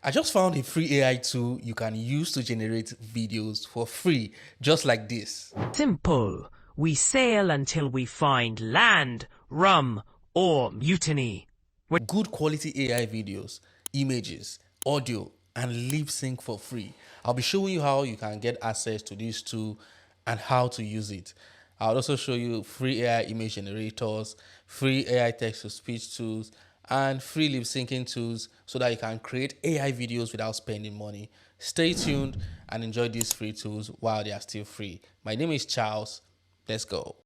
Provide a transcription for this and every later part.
I just found a free AI tool you can use to generate videos for free, just like this. Simple. We sail until we find land, rum, or mutiny. Good quality AI videos, images, audio, and lip sync for free. I'll be showing you how you can get access to this tool and how to use it. I'll also show you free AI image generators, free AI text to speech tools, and free lip syncing tools so that you can create AI videos without spending money. Stay tuned and enjoy these free tools while they are still free. My name is Charles. Let's go.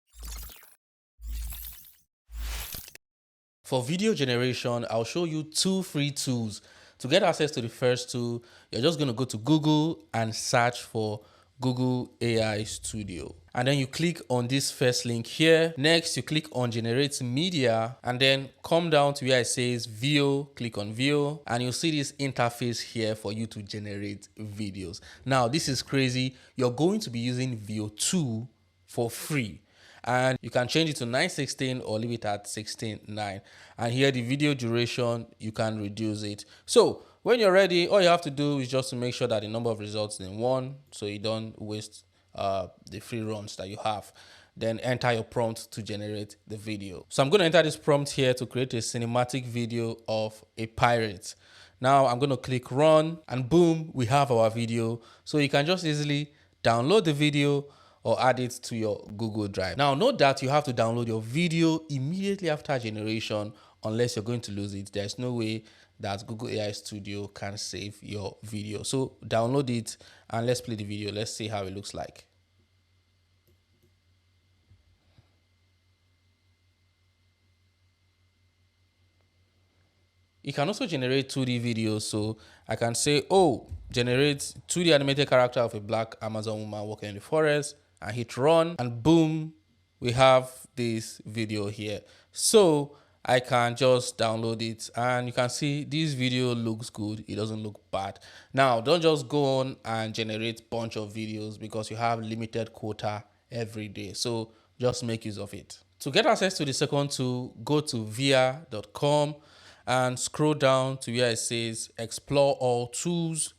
For video generation, I'll show you two free tools. To get access to the first tool, you're just going to go to Google and search for Google AI Studio. And then you click on this first link here. Next, you click on Generate Media and then come down to where it says View. Click on View and you'll see this interface here for you to generate videos. Now, this is crazy. You're going to be using Veo 2 for free. And you can change it to 9:16 or leave it at 16:9. And here the video duration, you can reduce it. So when you're ready, all you have to do is just to make sure that the number of results in one, so you don't waste the free runs that you have. Then enter your prompt to generate the video. So I'm going to enter this prompt here to create a cinematic video of a pirate. Now I'm going to click run and boom, we have our video. So you can just easily download the video or add it to your Google Drive. Now, note that you have to download your video immediately after generation unless you're going to lose it. There's no way that Google AI Studio can save your video. So download it and let's play the video. Let's see how it looks like. You can also generate 2D videos. So I can say, oh, generate 2D animated character of a black Amazon woman walking in the forest, and hit run, and boom, we have this video here. So I can just download it and you can see this video looks good. It doesn't look bad. Now, don't just go on and generate a bunch of videos because you have limited quota every day. So just make use of it. To get access to the second tool, go to via.com and scroll down to where it says explore all tools.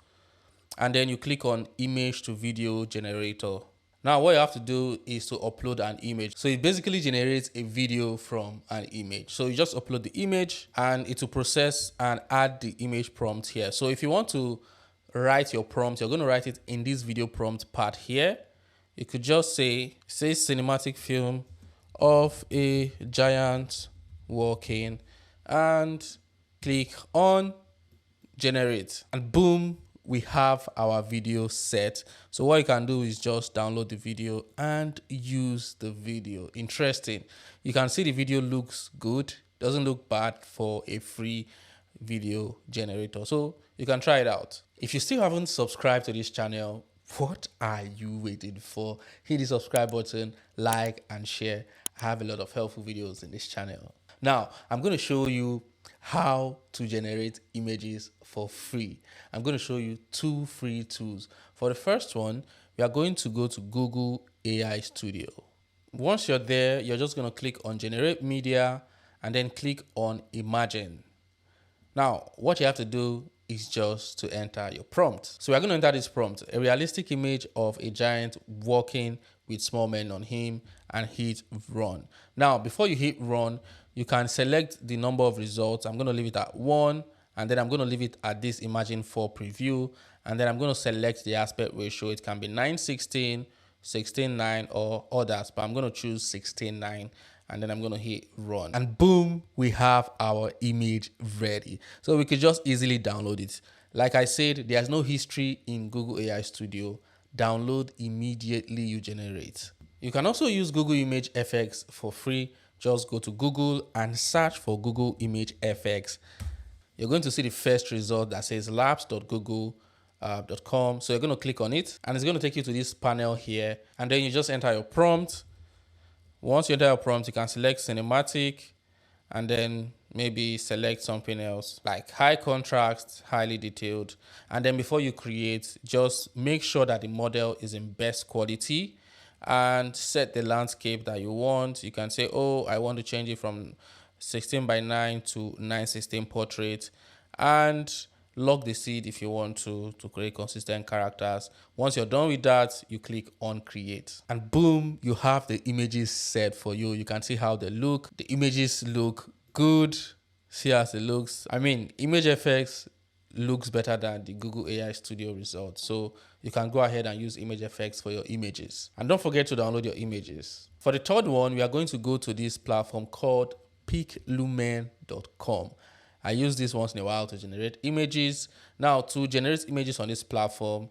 And then you click on image to video generator. Now what you have to do is to upload an image. So it basically generates a video from an image. So you just upload the image and it will process and add the image prompt here. So if you want to write your prompt, you're going to write it in this video prompt part here. You could just say cinematic film of a giant walking and click on generate and boom, we have our video set. So what you can do is just download the video and use the video. Interesting. You can see the video looks good. Doesn't look bad for a free video generator. So you can try it out. If you still haven't subscribed to this channel, what are you waiting for? Hit the subscribe button, like and share. I have a lot of helpful videos in this channel. Now, I'm going to show you how to generate images for free. I'm going to show you two free tools. For the first one, we are going to go to Google AI Studio. Once you're there, you're just going to click on Generate Media and then click on Imagine. Now, what you have to do is just to enter your prompt. So we're going to enter this prompt, a realistic image of a giant walking with small men on him, and hit run. Now, before you hit run, you can select the number of results. I'm going to leave it at 1, and then I'm going to leave it at this Imagine 4 preview, and then I'm going to select the aspect ratio. It can be 9:16, 16:9, or others, but I'm going to choose 16:9. And then I'm going to hit run. And boom, we have our image ready. So we could just easily download it. Like I said, there's no history in Google AI Studio. Download immediately you generate. You can also use Google Image FX for free. Just go to Google and search for Google Image FX. You're going to see the first result that says labs.google.com. So you're going to click on it and it's going to take you to this panel here. And then you just enter your prompt. Once you enter your prompt, you can select cinematic and then maybe select something else like high contrast, highly detailed. And then before you create, just make sure that the model is in best quality and set the landscape that you want. You can say, oh, I want to change it from 16:9 to 9:16 portrait. And lock the seed if you want to create consistent characters. Once you're done with that, you click on create, and boom, you have the images set for you. You can see how they look. The images look good. See how it looks. I mean, image effects looks better than the Google AI Studio results. So you can go ahead and use image effects for your images. And don't forget to download your images. For the third one, we are going to go to this platform called peaklumen.com. I use this once in a while to generate images. Now, to generate images on this platform,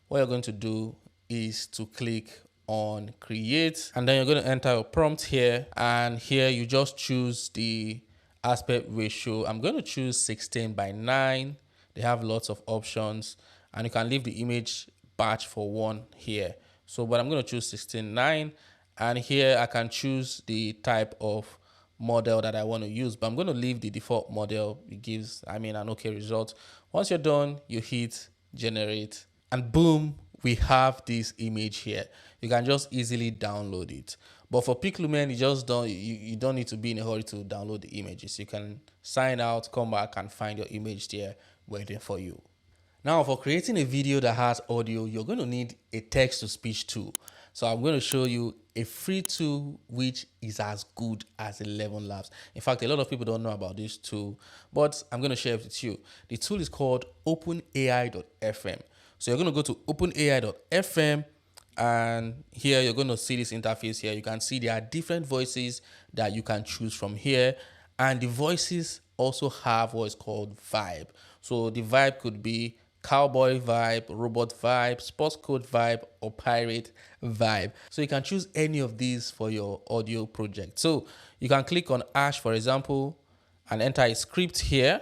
what you're going to do is to click on create, and then you're going to enter your prompt here, and here you just choose the aspect ratio. I'm going to choose 16:9. They have lots of options, and you can leave the image batch for 1 here. So, but I'm going to choose 16:9, and here I can choose the type of model that I want to use, but I'm going to leave the default model. It gives, an okay result. Once you're done, you hit generate, and boom, we have this image here. You can just easily download it. But for PicLumen, you don't need to be in a hurry to download the images. You can sign out, come back, and find your image there waiting for you. Now, for creating a video that has audio, you're going to need a text-to-speech tool. So I'm going to show you a free tool which is as good as 11 Labs. In fact, a lot of people don't know about this tool, but I'm going to share it with you. The tool is called openai.fm. So you're going to go to openai.fm, and here you're going to see this interface here. You can see there are different voices that you can choose from here, and the voices also have what is called vibe. So the vibe could be cowboy vibe, robot vibe, sports code vibe, or pirate vibe. So you can choose any of these for your audio project. So you can click on Ash, for example, and enter a script here.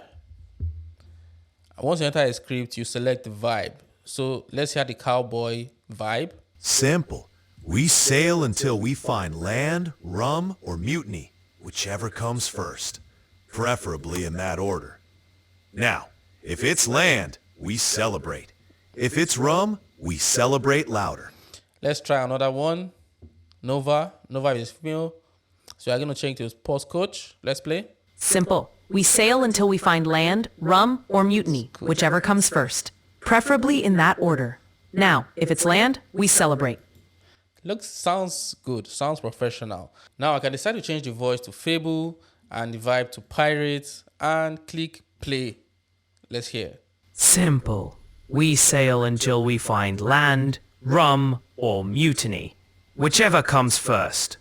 Once you enter a script, you select the vibe. So let's hear the cowboy vibe. Simple. We sail until we find land, rum, or mutiny, whichever comes first, preferably in that order. Now, if it's land, we celebrate. If it's rum, we celebrate louder. Let's try another one. Nova is female. So I'm going to change to sports coach. Let's play. Simple. We sail until we find land, rum, or mutiny, whichever comes first, preferably in that order. Now, if it's land, we celebrate. Sounds good, sounds professional. Now I can decide to change the voice to Fable and the vibe to Pirate and click play. Let's hear. Simple. We sail until we find land, rum, or mutiny, whichever comes first,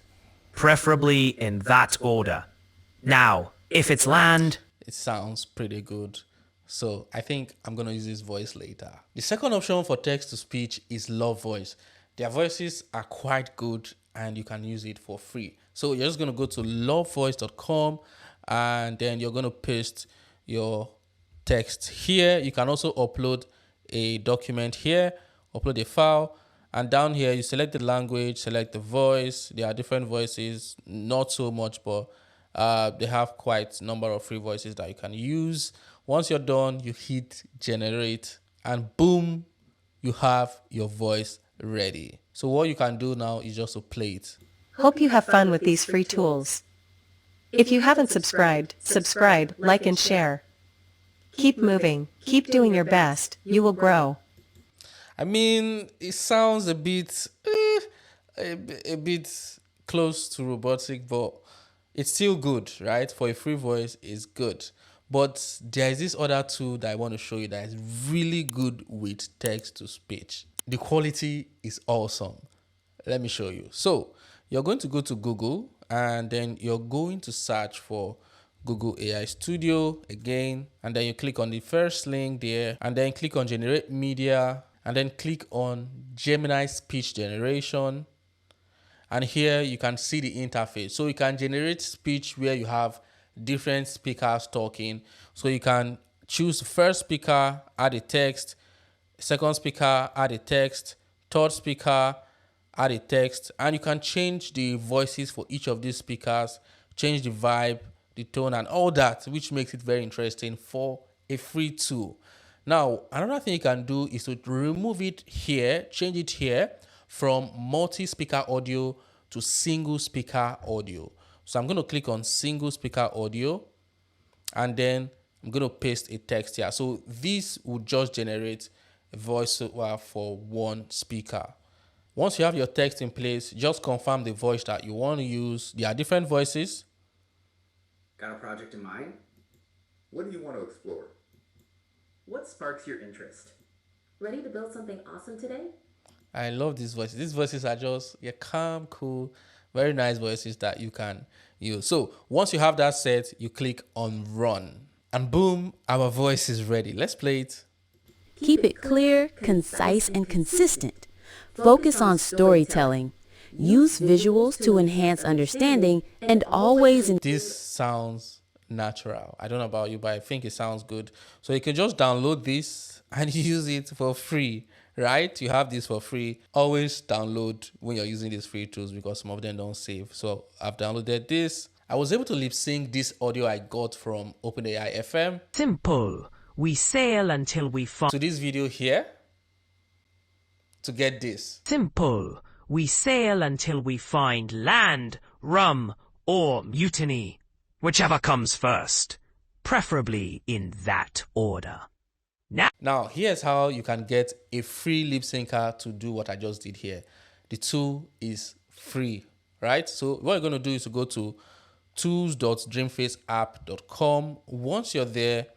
preferably in that order. Now, if it's land... It sounds pretty good. So I think I'm going to use this voice later. The second option for text-to-speech is Love Voice. Their voices are quite good and you can use it for free. So you're just going to go to lovevoice.com and then you're going to paste your text here. You can also upload a document here, upload a file, and down here you select the language, select the voice. There are different voices, not so much, but they have quite a number of free voices that you can use. Once you're done, you hit generate and boom, you have your voice ready. So what you can do now is just to play it. Hope you have fun with these free tools. If you haven't subscribed, subscribe, like and share. Keep moving, keep doing your best, you will grow. I mean, it sounds a bit close to robotic, but it's still good, right? For a free voice, it's good. But there is this other tool that I want to show you that is really good with text to speech. The quality is awesome. Let me show you. So you're going to go to Google and then you're going to search for Google AI Studio again. And then you click on the first link there and then click on generate media and then click on Gemini speech generation. And here you can see the interface. So you can generate speech where you have different speakers talking. So you can choose the first speaker, add a text, second speaker, add a text, third speaker, add a text, and you can change the voices for each of these speakers, change the vibe, the tone, and all that, which makes it very interesting for a free tool. Now, another thing you can do is to remove it here, change it here from multi-speaker audio to single speaker audio. So I'm going to click on single speaker audio and then I'm going to paste a text here. So this will just generate a voiceover for one speaker. Once you have your text in place, just confirm the voice that you want to use. There are different voices. Got a project in mind? What do you want to explore? What sparks your interest? Ready to build something awesome today? I love these voices. These voices are just calm, cool, very nice voices that you can use. So once you have that set, you click on run. And boom, our voice is ready. Let's play it. Keep it clear, concise, and consistent. Focus on storytelling. Use visuals to enhance understanding and always... This sounds natural. I don't know about you, but I think it sounds good. So you can just download this and use it for free, right? You have this for free. Always download when you're using these free tools because some of them don't save. So I've downloaded this. I was able to lip sync this audio I got from OpenAI FM. Simple. We sail until we find... To this video here to get this. Simple. We sail until we find land, rum, or mutiny. Whichever comes first. Preferably in that order. Now, here's how you can get a free lip syncer to do what I just did here. The tool is free, right? So what you're going to do is to go to tools.dreamfaceapp.com. Once you're there,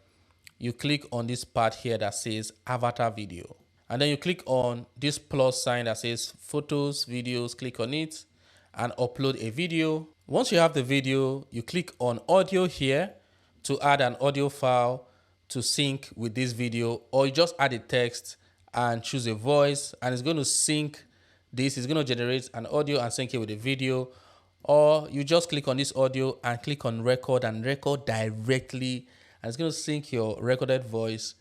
you click on this part here that says avatar video. And then you click on this plus sign that says photos, videos, click on it and upload a video. Once you have the video, you click on audio here to add an audio file to sync with this video, or you just add a text and choose a voice and it's going to sync this. It's going to generate an audio and sync it with a video, or you just click on this audio and click on record and record directly and it's going to sync your recorded voice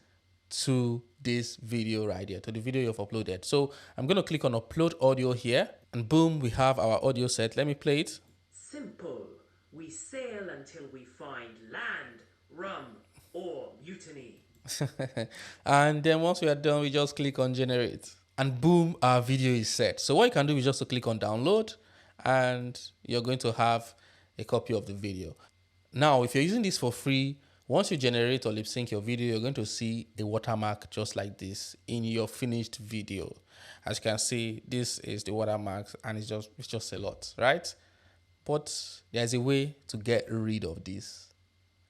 to this video right here, to the video you've uploaded. So I'm going to click on upload audio here and boom, we have our audio set. Let me play it. Simple. We sail until we find land, rum, or mutiny. And then once we are done, we just click on generate and boom, our video is set. So what you can do is just to click on download and you're going to have a copy of the video. Now, if you're using this for free, once you generate or lip sync your video, you're going to see a watermark just like this in your finished video. As you can see, this is the watermark and it's just a lot, right? But there's a way to get rid of this.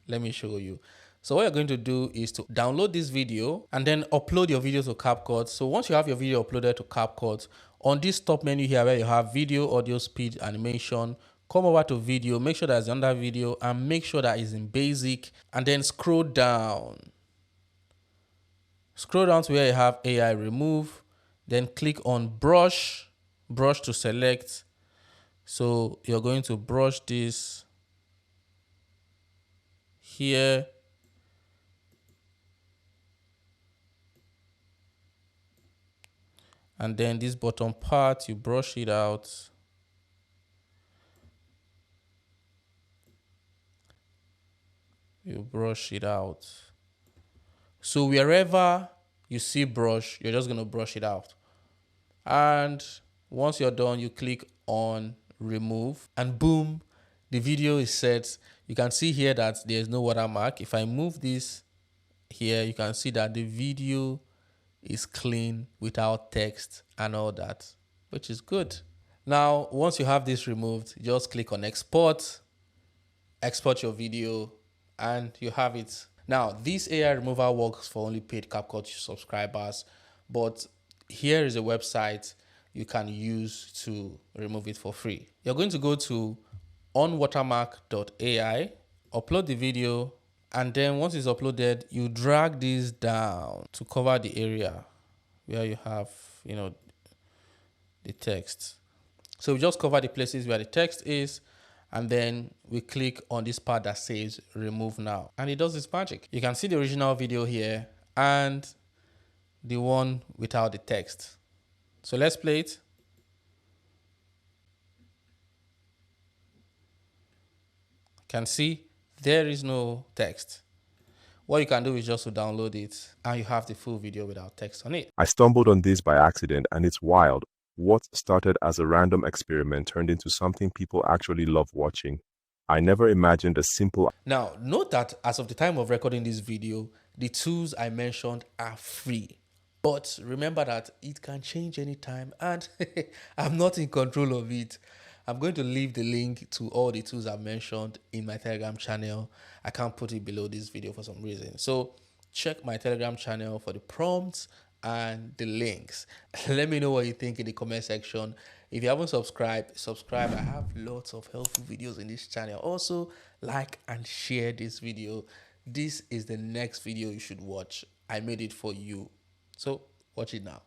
Let me show you. So what you're going to do is to download this video and then upload your video to CapCut. So once you have your video uploaded to CapCut, on this top menu here where you have video, audio, speed, animation, come over to video, make sure that it's under video and make sure that it's in basic and then scroll down. Scroll down to where you have AI remove, then click on brush to select. So you're going to brush this here. And then this bottom part, you brush it out. You brush it out. So wherever you see brush, you're just going to brush it out. And once you're done, you click on remove and boom, the video is set. You can see here that there's no watermark. If I move this here, you can see that the video is clean without text and all that, which is good. Now, once you have this removed, just click on export your video and you have it. Now, this AI remover works for only paid CapCut subscribers, but here is a website you can use to remove it for free. You're going to go to onwatermark.ai, upload the video, and then once it's uploaded, you drag this down to cover the area where you have, the text. So we just cover the places where the text is, and then we click on this part that says remove now, and it does its magic. You can see the original video here and the one without the text. So let's play it. You can see there is no text. What you can do is just to download it and you have the full video without text on it. I stumbled on this by accident and it's wild. What started as a random experiment turned into something people actually love watching. I never imagined a simple Now, note that as of the time of recording this video, the tools I mentioned are free. But remember that it can change anytime and I'm not in control of it. I'm going to leave the link to all the tools I've mentioned in my Telegram channel. I can't put it below this video for some reason. So check my Telegram channel for the prompts and the links. Let me know what you think in the comment section. If you haven't subscribed, subscribe. I have lots of helpful videos in this channel. Also, like and share this video. This is the next video you should watch. I made it for you. So watch it now.